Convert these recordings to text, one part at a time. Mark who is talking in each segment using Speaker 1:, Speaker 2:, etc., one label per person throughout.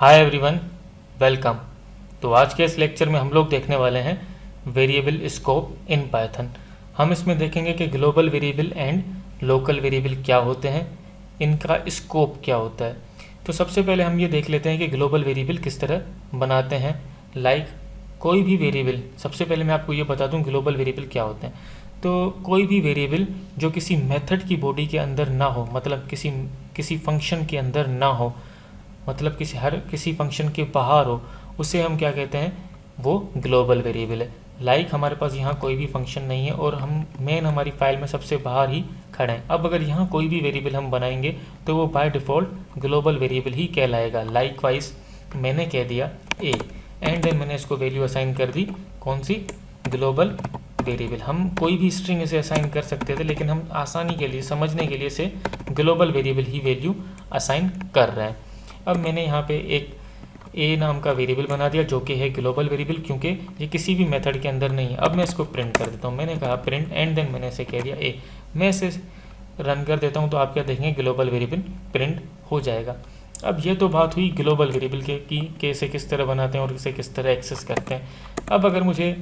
Speaker 1: Hi everyone, welcome. तो आज के इस लेक्चर में हम लोग देखने वाले हैं वेरिएबल स्कोप इन पाइथन। हम इसमें देखेंगे कि global variable and local variable क्या होते हैं, इनका स्कोप क्या होता है। तो सबसे पहले हम ये देख लेते हैं कि ग्लोबल वेरिएबल किस तरह बनाते हैं। कोई भी वेरिएबल, सबसे पहले मैं आपको ये बता दूं ग्लोबल वेरिएबल क्या होते हैं। तो कोई भी वेरिएबल जो किसी मेथड की बॉडी के अंदर ना हो, मतलब किसी फंक्शन के अंदर ना हो, मतलब किसी फंक्शन के बाहर हो, उसे हम क्या कहते हैं, वो ग्लोबल वेरिएबल है। हमारे पास यहाँ कोई भी फंक्शन नहीं है और हम हमारी फाइल में सबसे बाहर ही खड़े हैं। अब अगर यहाँ कोई भी वेरिएबल हम बनाएंगे तो वो बाय डिफ़ॉल्ट ग्लोबल वेरिएबल ही कहलाएगा। वाइज मैंने कह दिया ए एंड देन मैंने इसको वैल्यू असाइन कर दी, कौन सी, ग्लोबल वेरिएबल। हम कोई भी स्ट्रिंग इसे असाइन कर सकते थे, लेकिन हम आसानी के लिए, समझने के लिए इसे ग्लोबल वेरिएबल ही वैल्यू असाइन कर रहे हैं। अब मैंने यहाँ पे एक ए नाम का वेरिएबल बना दिया जो कि है ग्लोबल वेरिएबल, क्योंकि ये किसी भी मेथड के अंदर नहीं है। अब मैं इसको प्रिंट कर देता हूँ। मैंने कहा प्रिंट एंड देन मैंने इसे कह दिया ए। मैं इसे रन कर देता हूँ तो आप क्या देखेंगे, ग्लोबल वेरिएबल प्रिंट हो जाएगा। अब ये तो बात हुई ग्लोबल वेरिएबल कि इसे किस तरह बनाते हैं और इसे किस तरह एक्सेस करते हैं। अब अगर मुझे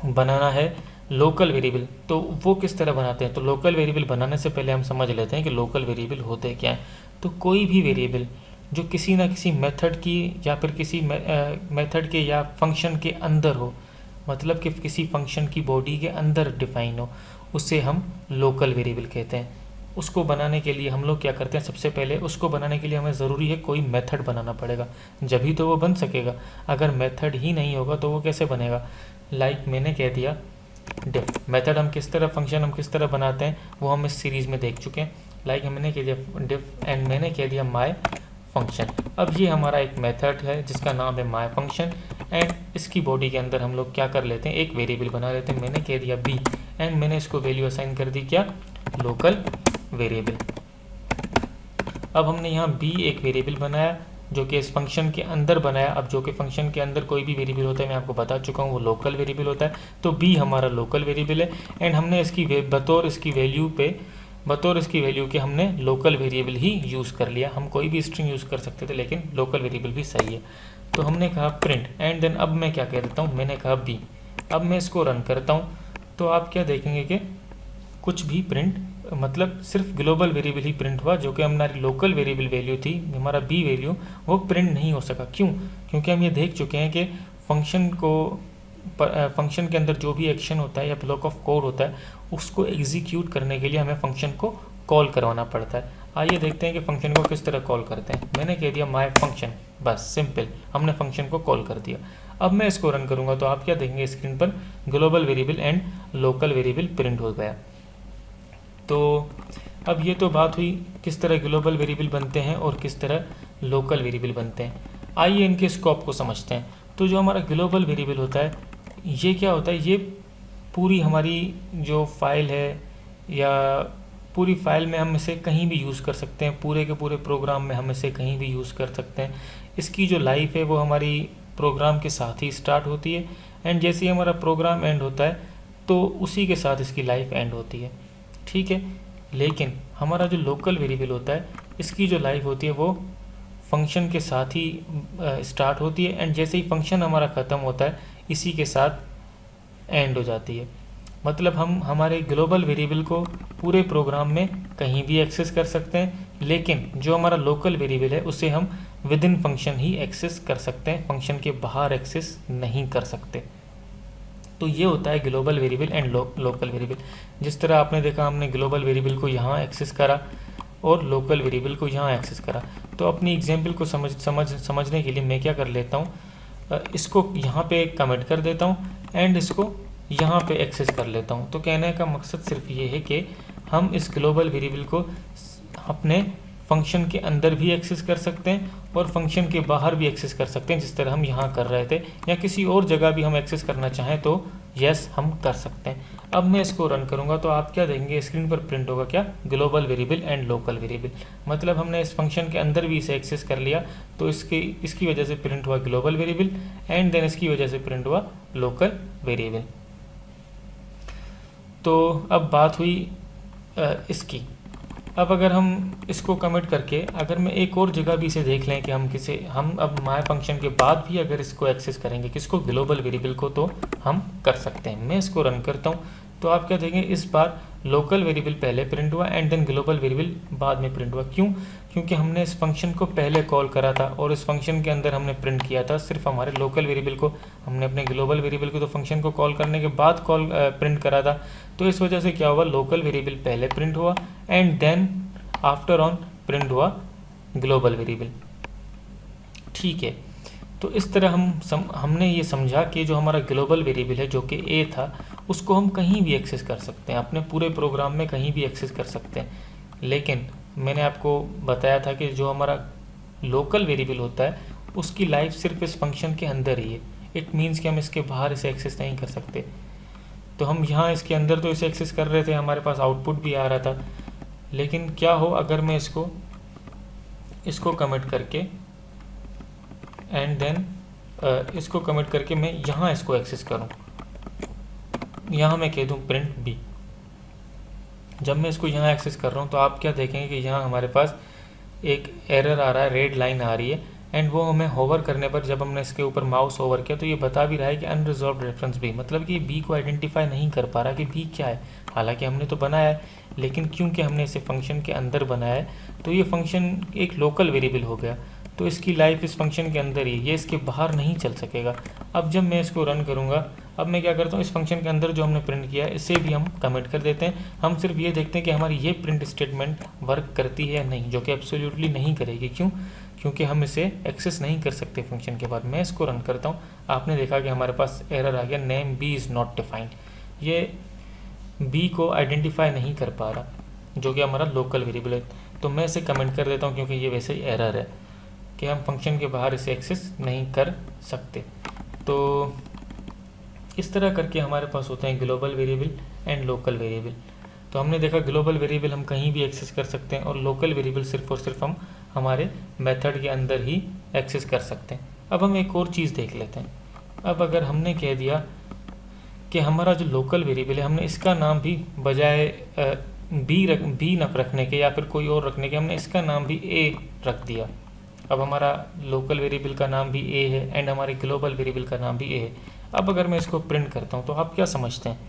Speaker 1: बनाना है लोकल वेरिएबल तो वो किस तरह बनाते हैं। तो लोकल वेरिएबल बनाने से पहले हम समझ लेते हैं कि लोकल वेरिएबल होते क्या हैं। तो कोई भी वेरिएबल जो किसी ना किसी मेथड की या फिर किसी मेथड के या फंक्शन के अंदर हो, मतलब कि किसी फंक्शन की बॉडी के अंदर डिफाइन हो, उसे हम लोकल वेरिएबल कहते हैं। उसको बनाने के लिए हम लोग क्या करते हैं, सबसे पहले उसको बनाने के लिए हमें ज़रूरी है कोई मेथड बनाना पड़ेगा, जब ही तो वो बन सकेगा। अगर मेथड ही नहीं होगा तो वो कैसे बनेगा। मैंने कह दिया डिफ। मेथड हम किस तरह, फंक्शन हम किस तरह बनाते हैं वो हम इस सीरीज़ में देख चुके हैं। मैंने कह दिया डिफ एंड मैंने कह दिया माय फंक्शन। अब ये हमारा एक मेथड है जिसका नाम है माय फंक्शन एंड इसकी बॉडी के अंदर हम लोग क्या कर लेते हैं, एक वेरिएबल बना लेते हैं। मैंने कह दिया बी एंड मैंने इसको वैल्यू असाइन कर दी, क्या, लोकल वेरिएबल। अब हमने यहाँ बी एक वेरिएबल बनाया जो कि इस फंक्शन के अंदर बनाया। अब जो कि फंक्शन के अंदर कोई भी वेरिएबल होता है, मैं आपको बता चुका हूँ, वो लोकल वेरिएबल होता है। तो बी हमारा लोकल वेरिएबल है एंड हमने इसकी बतौर इसकी वैल्यू के हमने लोकल वेरिएबल ही यूज़ कर लिया। हम कोई भी स्ट्रिंग यूज़ कर सकते थे, लेकिन लोकल वेरिएबल भी सही है। तो हमने कहा प्रिंट एंड देन अब मैं क्या कह देता हूँ, मैंने कहा बी। अब मैं इसको रन करता हूँ तो आप क्या देखेंगे कि कुछ भी प्रिंट, मतलब सिर्फ ग्लोबल वेरिएबल ही प्रिंट हुआ, जो कि हमारी लोकल वेरिएबल वैल्यू थी, हमारा बी वैल्यू, वो प्रिंट नहीं हो सका। क्यों? क्योंकि हम ये देख चुके हैं कि फंक्शन के अंदर जो भी एक्शन होता है या ब्लॉक ऑफ कोड होता है, उसको एग्जीक्यूट करने के लिए हमें फंक्शन को कॉल करवाना पड़ता है। आइए देखते हैं कि फंक्शन को किस तरह कॉल करते हैं। मैंने कह दिया माय फंक्शन, बस सिंपल, हमने फंक्शन को कॉल कर दिया। अब मैं इसको रन करूँगा तो आप क्या देखेंगे, स्क्रीन पर global variable and local variable print हो गया। तो अब ये तो बात हुई किस तरह ग्लोबल वेरिएबल बनते हैं और किस तरह लोकल वेरिएबल बनते हैं। आइए इनके स्कोप को समझते हैं। तो जो हमारा ग्लोबल वेरिएबल होता है, ये क्या होता है, ये पूरी हमारी जो फाइल है या पूरी फाइल में हम इसे कहीं भी यूज़ कर सकते हैं, पूरे के पूरे प्रोग्राम में हम इसे कहीं भी यूज़ कर सकते हैं। इसकी जो लाइफ है वो हमारी प्रोग्राम के साथ ही स्टार्ट होती है एंड जैसे ही हमारा प्रोग्राम एंड होता है तो उसी के साथ इसकी लाइफ एंड होती है, ठीक है। लेकिन हमारा जो लोकल वेरिएबल होता है, इसकी जो लाइफ होती है वो फंक्शन के साथ ही स्टार्ट होती है एंड जैसे ही फंक्शन हमारा ख़त्म होता है इसी के साथ एंड हो जाती है। मतलब हम हमारे ग्लोबल वेरिएबल को पूरे प्रोग्राम में कहीं भी एक्सेस कर सकते हैं, लेकिन जो हमारा लोकल वेरिएबल है उसे हम विद इन फंक्शन ही एक्सेस कर सकते हैं, फंक्शन के बाहर एक्सेस नहीं कर सकते। तो ये होता है global variable and local variable. जिस तरह आपने देखा, हमने ग्लोबल वेरिएबल को यहाँ एक्सेस करा और लोकल वेरिएबल को यहाँ एक्सेस करा। तो अपनी एग्जांपल को समझने के लिए मैं क्या कर लेता हूँ, इसको यहाँ पे कमेंट कर देता हूँ एंड इसको यहाँ पे एक्सेस कर लेता हूँ। तो कहने का मकसद सिर्फ ये है कि हम इस ग्लोबल वेरिएबल को अपने फंक्शन के अंदर भी एक्सेस कर सकते हैं और फंक्शन के बाहर भी एक्सेस कर सकते हैं, जिस तरह हम यहाँ कर रहे थे, या किसी और जगह भी हम एक्सेस करना चाहें तो यस हम कर सकते हैं। अब मैं इसको रन करूँगा तो आप क्या देखेंगे, स्क्रीन पर प्रिंट होगा, क्या, global variable and local variable. मतलब हमने इस फंक्शन के अंदर भी इसे एक्सेस कर लिया तो इसकी वजह से प्रिंट हुआ ग्लोबल वेरिएबल एंड देन इसकी वजह से प्रिंट हुआ लोकल वेरिएबल। तो अब बात हुई इसकी, अब अगर हम इसको कमिट करके अगर मैं एक और जगह भी इसे देख लें कि हम अब माय फंक्शन के बाद भी अगर इसको एक्सेस करेंगे किसको, ग्लोबल वेरिएबल को, तो हम कर सकते हैं। मैं इसको रन करता हूँ तो आप क्या देखेंगे, इस बार लोकल वेरिएबल पहले प्रिंट हुआ एंड देन ग्लोबल वेरिएबल बाद में प्रिंट हुआ। क्यों? क्योंकि हमने इस फंक्शन को पहले कॉल करा था और इस फंक्शन के अंदर हमने प्रिंट किया था सिर्फ हमारे लोकल वेरिएबल को। हमने अपने ग्लोबल वेरिएबल को तो फंक्शन को कॉल करने के बाद प्रिंट करा था। तो इस वजह से क्या हुआ, लोकल वेरिएबल पहले प्रिंट हुआ and then after on print हुआ ग्लोबल वेरिएबल। ठीक है, तो इस तरह हमने ये समझा कि जो हमारा ग्लोबल वेरिएबल है जो कि a था, उसको हम कहीं भी एक्सेस कर सकते हैं, अपने पूरे प्रोग्राम में कहीं भी एक्सेस कर सकते हैं। लेकिन मैंने आपको बताया था कि जो हमारा लोकल वेरिएबल होता है उसकी लाइफ सिर्फ इस फंक्शन के अंदर ही है। इट मीन्स कि हम इसके बाहर इसे एक्सेस नहीं कर सकते। तो हम यहाँ इसके अंदर तो इसे एक्सेस कर रहे थे, हमारे पास आउटपुट भी आ रहा था। लेकिन क्या हो अगर मैं इसको कमिट करके एंड देन इसको कमिट करके मैं यहाँ इसको एक्सेस करूँ, यहाँ मैं कह दूँ प्रिंट बी। जब मैं इसको यहाँ एक्सेस कर रहा हूँ तो आप क्या देखेंगे कि यहाँ हमारे पास एक एरर आ रहा है, रेड लाइन आ रही है एंड वो हमें होवर करने पर, जब हमने इसके ऊपर माउस होवर किया तो ये बता भी रहा है कि अनरिजॉल्व्ड रेफरेंस बी, मतलब कि बी को आइडेंटिफाई नहीं कर पा रहा कि बी क्या है। हालांकि हमने तो बनाया है, लेकिन क्योंकि हमने इसे फंक्शन के अंदर बनाया है तो ये फंक्शन एक लोकल वेरिएबल हो गया, तो इसकी लाइफ इस फंक्शन के अंदर ही, ये इसके बाहर नहीं चल सकेगा। अब जब मैं इसको रन करूँगा, अब मैं क्या करता हूँ, इस फंक्शन के अंदर जो हमने प्रिंट किया है इसे भी हम कमिट कर देते हैं। हम सिर्फ ये देखते हैं कि हमारी ये प्रिंट स्टेटमेंट वर्क करती है या नहीं, जो कि एब्सोल्युटली नहीं करेगी। क्यों? क्योंकि हम इसे एक्सेस नहीं कर सकते फंक्शन के बाद। मैं इसको रन करता हूँ, आपने देखा कि हमारे पास एरर आ गया, name B is not defined. ये बी को आइडेंटिफाई नहीं कर पा रहा, जो कि हमारा लोकल वेरिएबल है। तो मैं इसे कमेंट कर देता हूँ क्योंकि ये वैसे ही एरर है कि हम फंक्शन के बाहर इसे एक्सेस नहीं कर सकते। तो इस तरह करके हमारे पास होते हैं global variable and local variable. तो हमने देखा ग्लोबल वेरिएबल हम कहीं भी एक्सेस कर सकते हैं और लोकल वेरिएबल सिर्फ और सिर्फ हम हमारे मेथड के अंदर ही एक्सेस कर सकते हैं। अब हम एक और चीज़ देख लेते हैं। अब अगर हमने कह दिया कि हमारा जो लोकल वेरिएबल है, हमने इसका नाम भी बजाय बी रखने के या फिर कोई और रखने के, हमने इसका नाम भी ए रख दिया। अब हमारा लोकल वेरिएबल का नाम भी ए है एंड हमारे ग्लोबल वेरिएबल का नाम भी ए है। अब अगर मैं इसको प्रिंट करता हूँ तो आप क्या समझते हैं,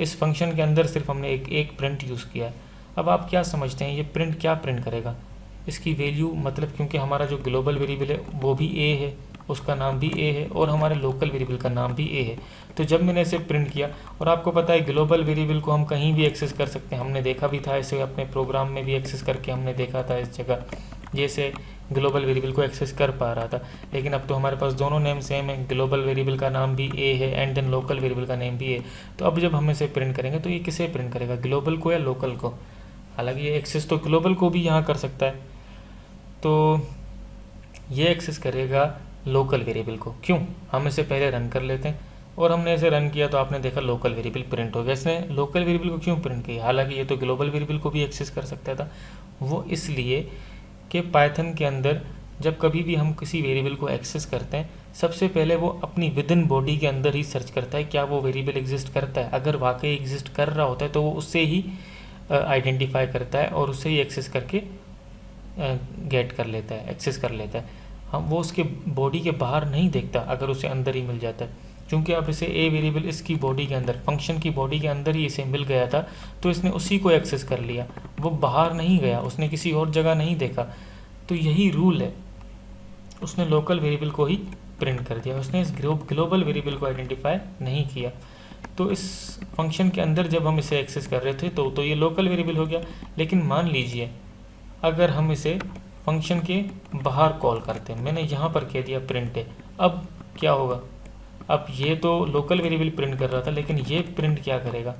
Speaker 1: इस फंक्शन के अंदर सिर्फ हमने एक प्रिंट यूज़ किया है। अब आप क्या समझते हैं ये प्रिंट क्या प्रिंट करेगा, इसकी वैल्यू, मतलब क्योंकि हमारा जो ग्लोबल वेरिएबल है वो भी ए है, उसका नाम भी ए है और हमारे लोकल वेरिएबल का नाम भी ए है। तो जब मैंने इसे प्रिंट किया, और आपको पता है ग्लोबल वेरिएबल को हम कहीं भी एक्सेस कर सकते हैं, हमने देखा भी था इसे अपने प्रोग्राम में भी एक्सेस करके हमने देखा था इस जगह, जैसे ग्लोबल वेरिएबल को एक्सेस कर पा रहा था। लेकिन अब तो हमारे पास दोनों नेम सेम है, ग्लोबल वेरिएबल का नाम भी ए है एंड देन लोकल वेरिएबल का नेम भी ए। तो अब जब हम इसे प्रिंट करेंगे तो ये किसे प्रिंट करेगा, ग्लोबल को या लोकल को? हालांकि ये एक्सेस तो ग्लोबल को भी यहाँ कर सकता है, तो ये एक्सेस करेगा लोकल वेरिएबल को। क्यों? हम इसे पहले रन कर लेते हैं और हमने इसे रन किया तो आपने देखा लोकल वेरिएबल प्रिंट हो गया। इसने लोकल वेरिएबल को क्यों प्रिंट किया? हालांकि ये तो ग्लोबल वेरिएबल को भी एक्सेस कर सकता था। वो इसलिए कि पाइथन के अंदर जब कभी भी हम किसी वेरिएबल को एक्सेस करते हैं, सबसे पहले वो अपनी विद इन बॉडी के अंदर ही सर्च करता है क्या वो वेरिएबल एग्जिस्ट करता है। अगर वाकई एग्जिस्ट कर रहा होता है तो वो उससे ही आइडेंटिफाई करता है और उससे ही एक्सेस करके गेट कर लेता है, एक्सेस कर लेता है। हम वो उसके बॉडी के बाहर नहीं देखता अगर उसे अंदर ही मिल जाता है। क्योंकि अब इसे ए वेरिएबल इसकी बॉडी के अंदर, फंक्शन की बॉडी के अंदर ही इसे मिल गया था, तो इसने उसी को एक्सेस कर लिया, वो बाहर नहीं गया, उसने किसी और जगह नहीं देखा। तो यही रूल है, उसने लोकल वेरिएबल को ही प्रिंट कर दिया, उसने इस ग्लोबल वेरिएबल को आइडेंटिफाई नहीं किया। तो इस फंक्शन के अंदर जब हम इसे एक्सेस कर रहे थे तो ये लोकल वेरिएबल हो गया। लेकिन मान लीजिए अगर हम इसे फंक्शन के बाहर कॉल करते हैं, मैंने यहाँ पर कह दिया प्रिंट है, अब क्या होगा? अब ये तो लोकल वेरिएबल प्रिंट कर रहा था, लेकिन ये प्रिंट क्या करेगा?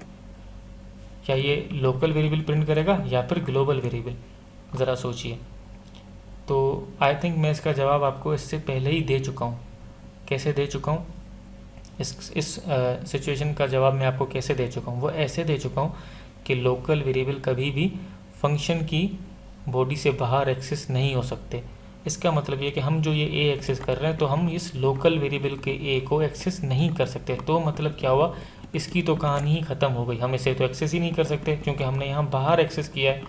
Speaker 1: क्या ये लोकल वेरिएबल प्रिंट करेगा या फिर ग्लोबल वेरिएबल? ज़रा सोचिए। तो आई थिंक मैं इसका जवाब आपको इससे पहले ही दे चुका हूँ। कैसे दे चुका हूँ? इस सिचुएशन का जवाब मैं आपको कैसे दे चुका हूँ? वो ऐसे दे चुका हूँ कि लोकल वेरिएबल कभी भी फंक्शन की बॉडी से बाहर एक्सेस नहीं हो सकते। इसका मतलब ये कि हम जो ये ए एक्सेस कर रहे हैं तो हम इस लोकल वेरिएबल के ए को एक्सेस नहीं कर सकते। तो मतलब क्या हुआ, इसकी तो कहानी ही ख़त्म हो गई। हम इसे तो एक्सेस ही नहीं कर सकते क्योंकि हमने यहाँ बाहर एक्सेस किया है।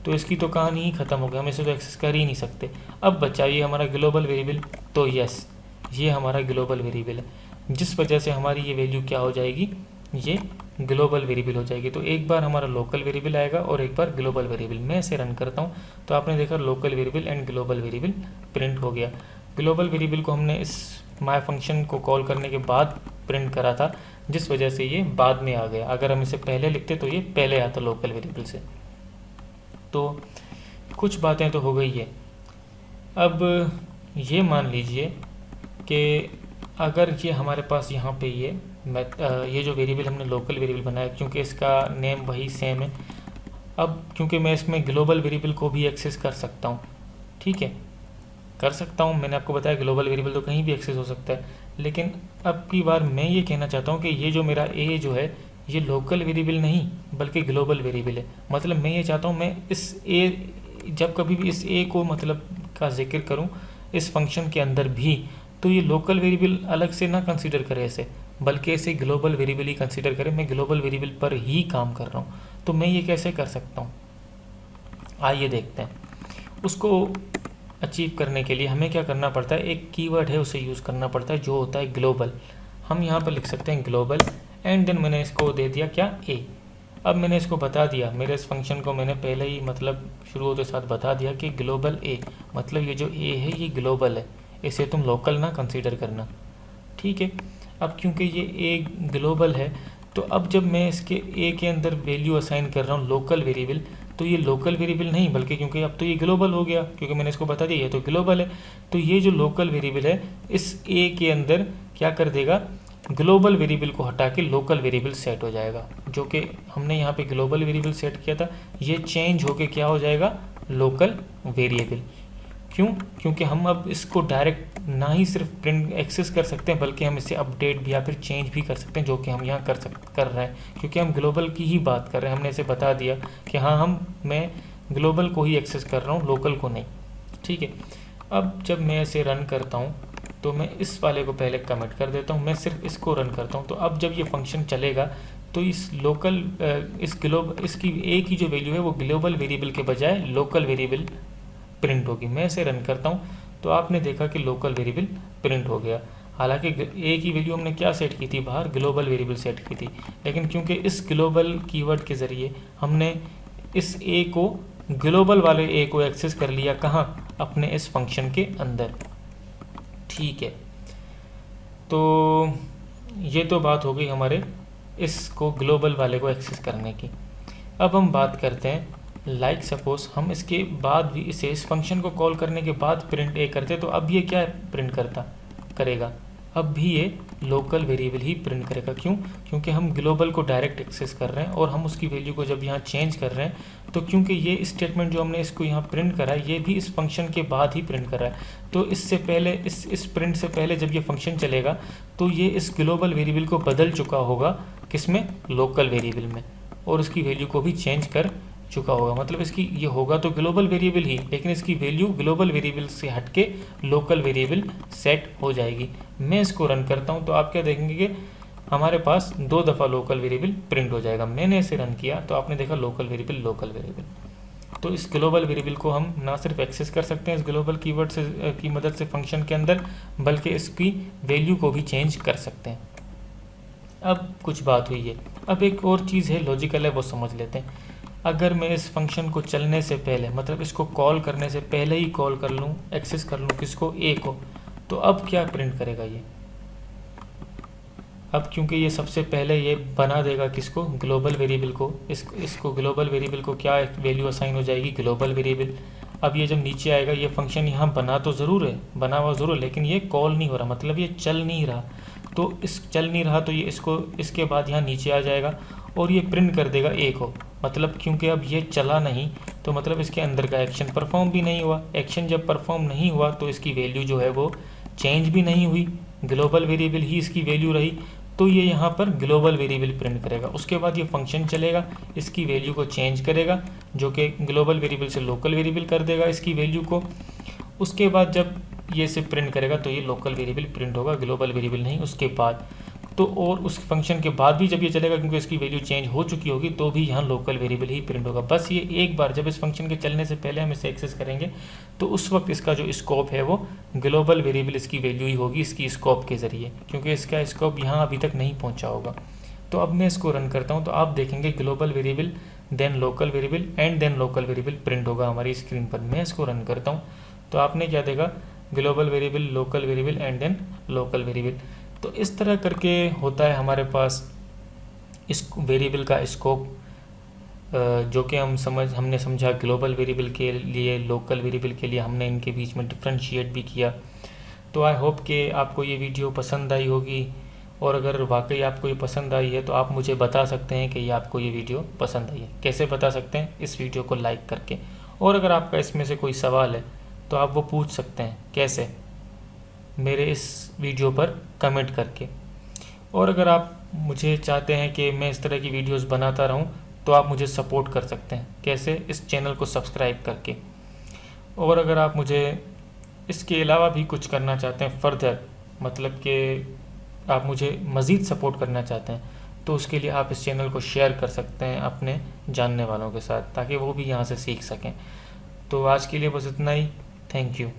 Speaker 1: तो इसकी तो कहानी ही ख़त्म हो गई, हम इसे तो एक्सेस कर ही नहीं सकते। अब बचा ये हमारा ग्लोबल वेरिएबल, तो यस ये हमारा ग्लोबल वेरिएबल है, जिस वजह से हमारी ये वैल्यू क्या हो जाएगी, ये ग्लोबल वेरिएबल हो जाएगी। तो एक बार हमारा लोकल वेरिएबल आएगा और एक बार ग्लोबल वेरिएबल। मैं इसे रन करता हूँ तो आपने देखा local variable and global variable print हो गया। ग्लोबल वेरिएबल को हमने इस माय फंक्शन को कॉल करने के बाद प्रिंट करा था, जिस वजह से ये बाद में आ गया। अगर हम इसे पहले लिखते तो ये पहले आता लोकल वेरिएबल से। तो कुछ बातें तो हो गई है। अब ये मान लीजिए कि अगर ये हमारे पास यहाँ पे ये जो वेरिएबल हमने लोकल वेरिएबल बनाया, क्योंकि इसका नेम वही सेम है, अब क्योंकि मैं इसमें ग्लोबल वेरिएबल को भी एक्सेस कर सकता हूँ, ठीक है, कर सकता हूँ। मैंने आपको बताया ग्लोबल वेरिएबल तो कहीं भी एक्सेस हो सकता है, लेकिन अब की बार मैं ये कहना चाहता हूँ कि ये जो मेरा ए जो है ये लोकल वेरिएबल नहीं बल्कि ग्लोबल वेरिएबल है। मतलब मैं ये चाहता हूँ मैं इस ए, जब कभी भी इस ए को मतलब का जिक्र करूँ इस फंक्शन के अंदर भी, तो ये लोकल वेरिएबल अलग से ना कंसीडर करे इसे, बल्कि इसे ग्लोबल वेरिएबल ही कंसीडर करें। मैं ग्लोबल वेरिएबल पर ही काम कर रहा हूँ, तो मैं ये कैसे कर सकता हूँ, आइए देखते हैं। उसको अचीव करने के लिए हमें क्या करना पड़ता है, एक कीवर्ड है उसे यूज़ करना पड़ता है जो होता है ग्लोबल। हम यहाँ पर लिख सकते हैं ग्लोबल एंड देन मैंने इसको दे दिया क्या, ए। अब मैंने इसको बता दिया, मेरे इस फंक्शन को मैंने पहले ही मतलब शुरू होते साथ बता दिया कि ग्लोबल ए, मतलब ये जो ए है ये ग्लोबल है, इसे तुम लोकल ना कंसीडर करना, ठीक है। अब क्योंकि ये ए ग्लोबल है, तो अब जब मैं इसके ए के अंदर वैल्यू असाइन कर रहा हूँ लोकल वेरिएबल, तो ये लोकल वेरिएबल नहीं बल्कि क्योंकि अब तो ये ग्लोबल हो गया, क्योंकि मैंने इसको बता दिया ये तो ग्लोबल है, तो ये जो लोकल वेरिएबल है इस ए के अंदर क्या कर देगा, ग्लोबल वेरिएबल को हटा के लोकल वेरिएबल सेट हो जाएगा। जो कि हमने यहाँ पे ग्लोबल वेरिएबल सेट किया था, ये चेंज होके क्या हो जाएगा, लोकल वेरिएबल। क्यों, क्योंकि हम अब इसको डायरेक्ट ना ही सिर्फ प्रिंट एक्सेस कर सकते हैं बल्कि हम इसे अपडेट भी या फिर चेंज भी कर सकते हैं, जो कि हम यहाँ कर रहे हैं, क्योंकि हम ग्लोबल की ही बात कर रहे हैं। हमने इसे बता दिया कि हाँ मैं ग्लोबल को ही एक्सेस कर रहा हूँ, लोकल को नहीं, ठीक है। अब जब मैं इसे रन करता हूँ तो मैं इस वाले को पहले कमेंट कर देता हूँ, मैं सिर्फ इसको रन करता हूँ। तो अब जब ये फंक्शन चलेगा तो इस लोकल इसकी ए की जो वैल्यू है वो ग्लोबल वेरिएबल के बजाय लोकल वेरिएबल प्रिंट होगी। मैं इसे रन करता हूँ तो आपने देखा कि लोकल वेरिएबल प्रिंट हो गया। हालांकि ए की वैल्यू हमने क्या सेट की थी, बाहर ग्लोबल वेरिएबल सेट की थी, लेकिन क्योंकि इस ग्लोबल कीवर्ड के ज़रिए हमने इस ए को ग्लोबल वाले ए को एक्सेस कर लिया, कहाँ, अपने इस फंक्शन के अंदर, ठीक है। तो ये तो बात हो गई हमारे इसको ग्लोबल वाले को एक्सेस करने की। अब हम बात करते हैं लाइक सपोज हम इसके बाद भी इस फंक्शन को कॉल करने के बाद प्रिंट ए करते, तो अब ये क्या प्रिंट करेगा, अब भी ये लोकल वेरिएबल ही प्रिंट करेगा। क्यों, क्योंकि हम ग्लोबल को डायरेक्ट एक्सेस कर रहे हैं और हम उसकी वैल्यू को जब यहाँ चेंज कर रहे हैं, तो क्योंकि ये स्टेटमेंट जो हमने इसको यहाँ प्रिंट करा है ये भी इस फंक्शन के बाद ही प्रिंट करा है, तो इससे पहले इस प्रिंट से पहले जब ये फंक्शन चलेगा तो ये इस ग्लोबल वेरिएबल को बदल चुका होगा, किसमें, लोकल वेरिएबल में, और उसकी वैल्यू को भी चेंज कर चुका होगा। मतलब इसकी ये होगा तो ग्लोबल वेरिएबल ही, लेकिन इसकी वैल्यू ग्लोबल वेरिएबल से हटके लोकल वेरिएबल सेट हो जाएगी। मैं इसको रन करता हूँ तो आप क्या देखेंगे कि हमारे पास 2 दफ़ा लोकल वेरिएबल प्रिंट हो जाएगा। मैंने इसे रन किया तो आपने देखा लोकल वेरिएबल। तो इस ग्लोबल वेरिएबल को हम ना सिर्फ एक्सेस कर सकते हैं इस ग्लोबल कीवर्ड से की मदद से फंक्शन के अंदर, बल्कि इसकी वैल्यू को भी चेंज कर सकते हैं। अब कुछ बात हुई है, अब एक और चीज़ है लॉजिकल है, वो समझ लेते हैं। अगर मैं इस फंक्शन को चलने से पहले, मतलब इसको कॉल करने से पहले ही कॉल कर लूँ, एक्सेस कर लूँ किसको, ए को, तो अब क्या प्रिंट करेगा ये, अब क्योंकि ये सबसे पहले ये बना देगा किसको, ग्लोबल वेरिएबल को, इसको ग्लोबल वेरिएबल को क्या वैल्यू असाइन हो जाएगी, ग्लोबल वेरिएबल। अब ये जब नीचे आएगा ये फंक्शन यहाँ बना हुआ ज़रूर है, लेकिन ये कॉल नहीं हो रहा, मतलब ये चल नहीं रहा। तो चल नहीं रहा तो ये इसके बाद यहाँ नीचे आ जाएगा और ये प्रिंट कर देगा ए को। मतलब क्योंकि अब ये चला नहीं तो मतलब इसके अंदर का एक्शन परफॉर्म भी नहीं हुआ। एक्शन जब परफॉर्म नहीं हुआ तो इसकी वैल्यू जो है वो चेंज भी नहीं हुई, ग्लोबल वेरिएबल ही इसकी वैल्यू रही, तो ये यहाँ पर ग्लोबल वेरिएबल प्रिंट करेगा। उसके बाद ये फंक्शन चलेगा, इसकी वैल्यू को चेंज करेगा, जो कि ग्लोबल वेरिएबल से लोकल वेरिएबल कर देगा इसकी वैल्यू को। उसके बाद जब ये से प्रिंट करेगा तो ये लोकल वेरिएबल प्रिंट होगा, ग्लोबल वेरिएबल नहीं। उसके बाद तो और उस फंक्शन के बाद भी जब ये चलेगा, क्योंकि इसकी वैल्यू चेंज हो चुकी होगी, तो भी यहाँ लोकल वेरिएबल ही प्रिंट होगा। बस ये एक बार जब इस फंक्शन के चलने से पहले हम इसे एक्सेस करेंगे तो उस वक्त इसका जो स्कोप है वो ग्लोबल वेरिएबल इसकी वैल्यू ही होगी इसकी स्कोप के ज़रिए, क्योंकि इसका स्कोप यहाँ अभी तक नहीं पहुँचा होगा। तो अब मैं इसको रन करता हूँ तो आप देखेंगे global variable then local variable and then local variable print होगा हमारी स्क्रीन पर। मैं इसको रन करता हूँ तो आपने क्या देखा, global variable, local variable and then local variable. तो इस तरह करके होता है हमारे पास इस वेरिएबल का स्कोप, जो कि हमने समझा ग्लोबल वेरिएबल के लिए, लोकल वेरिएबल के लिए हमने इनके बीच में डिफ्रेंशिएट भी किया। तो आई होप कि आपको ये वीडियो पसंद आई होगी, और अगर वाकई आपको ये पसंद आई है तो आप मुझे बता सकते हैं कि आपको ये वीडियो पसंद आई है। कैसे बता सकते हैं? इस वीडियो को लाइक करके। और अगर आपका इसमें से कोई सवाल है तो आप वो पूछ सकते हैं। कैसे? मेरे इस वीडियो पर कमेंट करके। और अगर आप मुझे चाहते हैं कि मैं इस तरह की वीडियोस बनाता रहूं तो आप मुझे सपोर्ट कर सकते हैं। कैसे? इस चैनल को सब्सक्राइब करके। और अगर आप मुझे इसके अलावा भी कुछ करना चाहते हैं फर्दर, मतलब कि आप मुझे मज़ीद सपोर्ट करना चाहते हैं, तो उसके लिए आप इस चैनल को शेयर कर सकते हैं अपने जानने वालों के साथ, ताकि वो भी यहाँ से सीख सकें। तो आज के लिए बस इतना ही। Thank you.